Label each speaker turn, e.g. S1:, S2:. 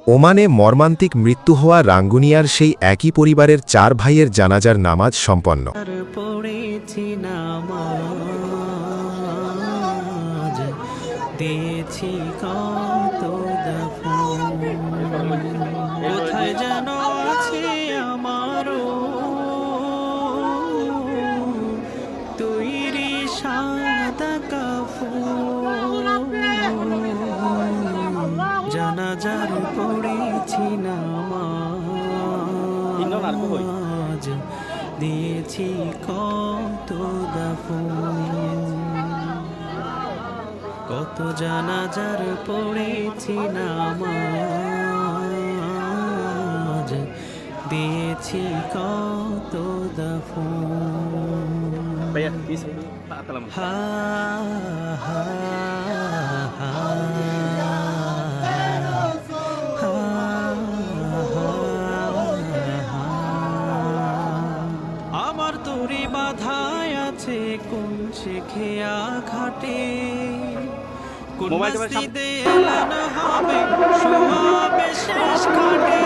S1: ওমানে মর্মান্তিক মৃত্যু হওয়া রাঙ্গুনিয়ার সেই একই পরিবারের ৪ ভাইয়ের জানাজার নামাজ সম্পন্ন।
S2: জানাজার পড়েছি নামাজ, দিয়েছি কত দাফন, কত জানাজার পড়েছি নামাজ, দিয়েছি কত দাফন। হা হা হা আমার তোরে বাধায় আছে কোন শেখেয়া ঘাটে, কোন মসজিদে এলান হবে শোয়াবে শেষ ঘাটে।